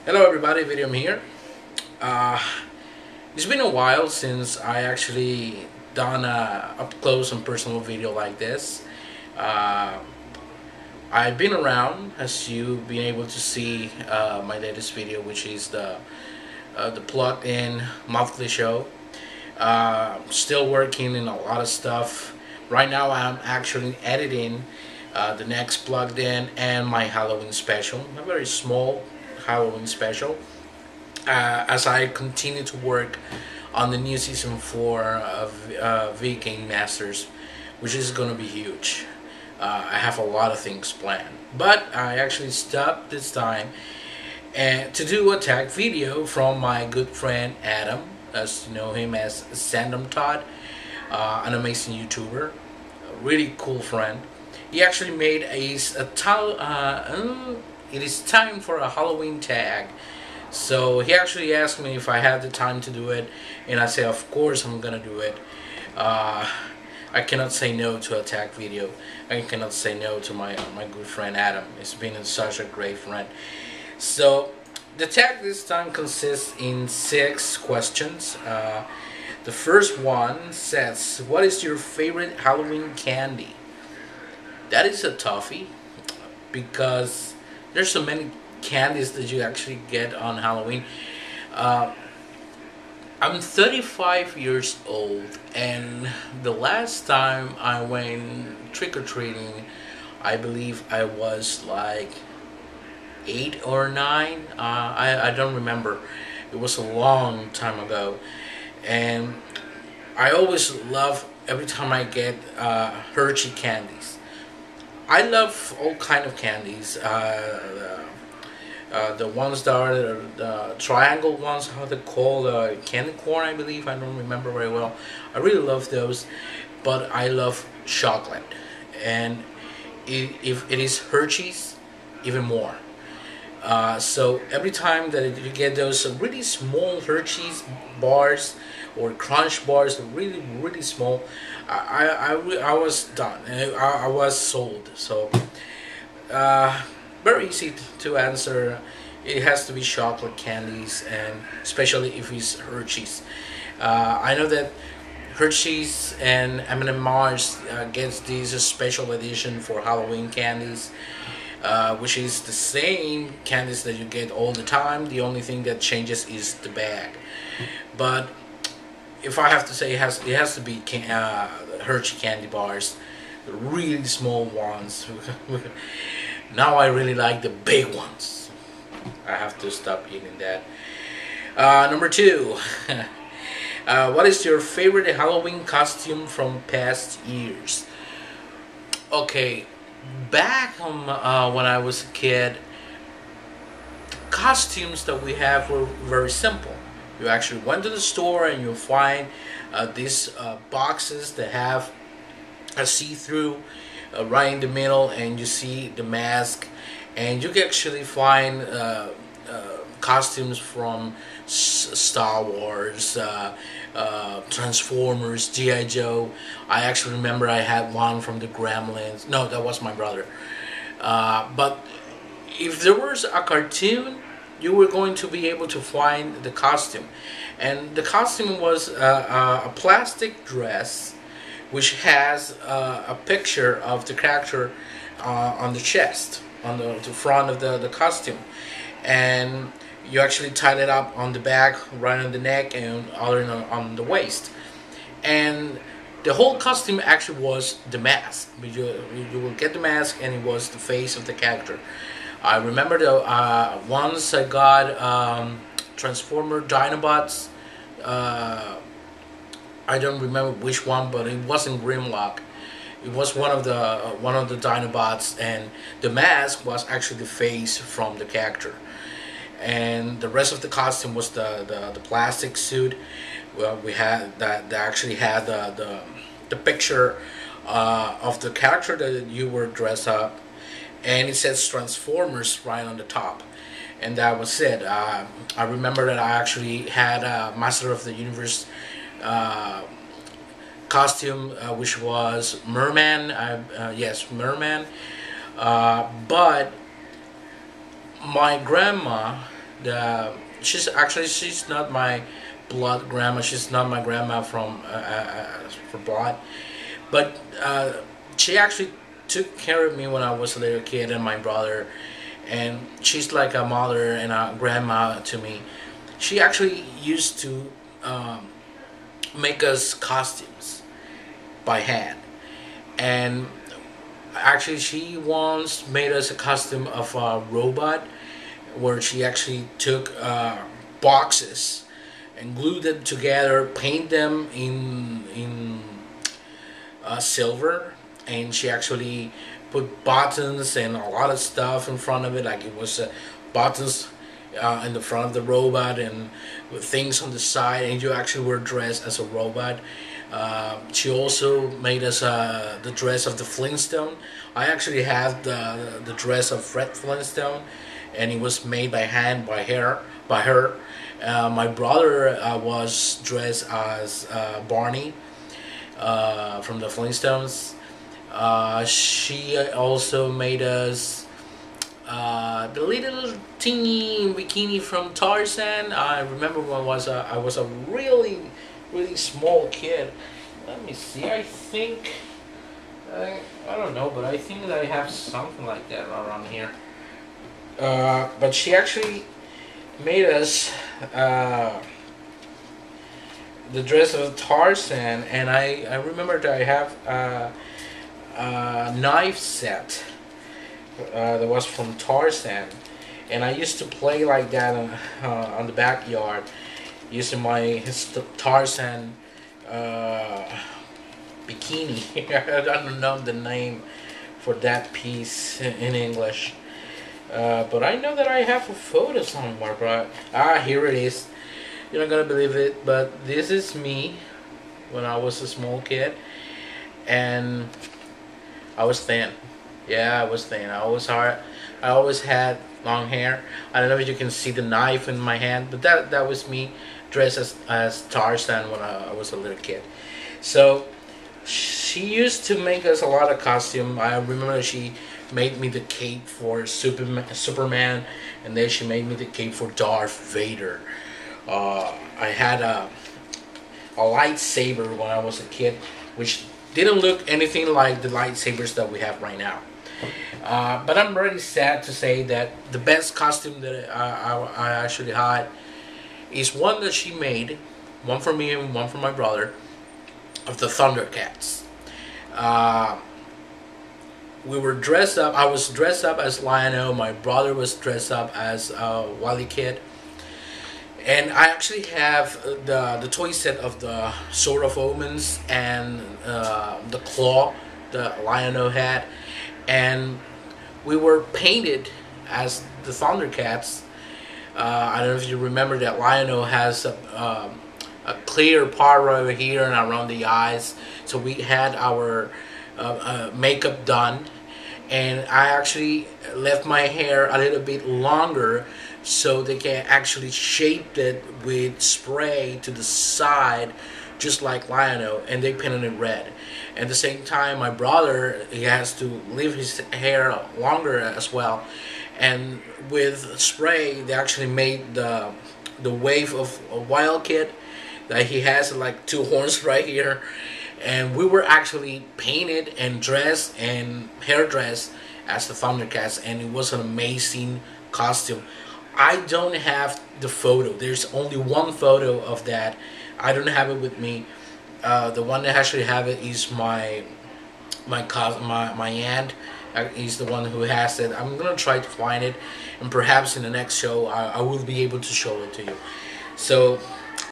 Hello everybody, vidium here. Uh, it's been a while since I actually done a up close and personal video like this. Uh, I've been around, as you've been able to see my latest video, which is the plugged in monthly show. Still working in a lot of stuff. Right now I'm actually editing the next plugged in and my Halloween special, a very small Halloween special. As I continue to work on the new season 4 of Viking Masters, which is going to be huge. I have a lot of things planned, but I actually stopped this time and to do a tag video from my good friend Adam, as you know him as sandamtod, an amazing YouTuber, a really cool friend. He actually made it is time for a Halloween tag. So he actually asked me if I had the time to do it, and I said, of course I'm gonna do it. Uh, I cannot say no to a tag video. I cannot say no to my good friend Adam. He's been such a great friend. So the tag this time consists in 6 questions. The first one says, "What is your favorite Halloween candy?" That is a toughie because there's so many candies that you actually get on Halloween. Uh, I'm 35 years old, and the last time I went trick or treating, I believe I was like 8 or 9. I don't remember. It was a long time ago, and I always love every time I get Hershey candies. I love all kind of candies. The ones that are the triangle ones, how they call candy corn, I believe. I don't remember very well. I really love those, but I love chocolate, and if it is Hershey's, even more. So every time that you get those really small Hershey's bars or Crunch bars, really small, I was done. I was sold. So very easy to answer. It has to be chocolate candies, and especially if it's Hershey's. I know that Hershey's and M&M Mars gets these special edition for Halloween candies, which is the same candies that you get all the time. The only thing that changes is the bag. But if I have to say, it has to be Hershey candy bars, the really small ones. Now I really like the big ones. I have to stop eating that. Number 2. What is your favorite Halloween costume from past years? Okay, back when I was a kid, the costumes that we have were very simple. You actually went to the store and you find these boxes that have a see-through right in the middle, and you see the mask, and you can actually find costumes from Star Wars, Transformers, G.I. Joe. I actually remember I had one from the Gremlins. No, that was my brother. But if there was a cartoon, you were going to be able to find the costume. And the costume was a plastic dress which has a picture of the character on the chest, on the front of the costume. And you actually tied it up on the back, right on the neck, and other on the waist. And the whole costume actually was the mask. You will get the mask, and it was the face of the character. I remember once I got Transformer Dinobots. I don't remember which one, but it wasn't Grimlock. It was one of the Dinobots, and the mask was actually the face from the character, and the rest of the costume was the plastic suit. Well, we had that actually had the picture of the character that you were dressed up, and it says Transformers right on the top, and that was it. I remember that I actually had a Master of the Universe costume, which was Merman. Yes, Merman. But my grandma She's not my blood grandma. She's not my grandma from blood, but she actually took care of me when I was a little kid and my brother, and she's like a mother and a grandma to me. She actually used to make us costumes by hand, and actually she once made us a costume of a robot where she actually took boxes and glued them together, paint them in silver, and she actually put buttons and a lot of stuff in front of it, like it was buttons in the front of the robot and with things on the side, and you actually were dressed as a robot. She also made us the dress of the Flintstone. I actually have the dress of Fred Flintstone, and it was made by hand by her. My brother was dressed as Barney from the Flintstones. She also made us the little teeny bikini from Tarzan. I remember when I was a really small kid. Let me see. I think I don't know, but I think that I have something like that around here. But she actually made us the dress of Tarzan, and I remember that I have a knife set that was from Tarzan, and I used to play like that on the backyard using my Tarzan bikini. I don't know the name for that piece in English, but I know that I have a photo somewhere. But here it is. You're not gonna believe it, but this is me when I was a small kid, and I was thin. Yeah, I was thin. I always had long hair. I don't know if you can see the knife in my hand, but that was me dressed as Tarzan when I was a little kid. So she used to make us a lot of costume. I remember she made me the cape for Superman, and then she made me the cape for Darth Vader. I had a lightsaber when I was a kid, which didn't look anything like the lightsabers that we have right now. But I'm really sad to say that the best costume that I actually had is one that she made, one for me and one for my brother, of the Thundercats. We were dressed up. I was dressed up as Lion-O. My brother was dressed up as Wily Kid. And I actually have the toy set of the Sword of Omens and the claw the Lion-O had, and we were painted as the Thundercats. I don't know if you remember that Lion-O has a clear part right over here and around the eyes, so we had our makeup done, and I actually left my hair a little bit longer so they can actually shape it with spray to the side just like Lion-O, and they painted it red. At the same time, my brother, he has to leave his hair longer as well, and with spray they actually made the wave of a Wild Kid that he has like two horns right here, and we were actually painted and dressed and hair dressed as the Thundercats, and it was an amazing costume. I don't have the photo. There's only one photo of that. I don't have it with me. The one that actually have it is my aunt. He's the one who has it. I'm gonna try to find it, and perhaps in the next show I will be able to show it to you. So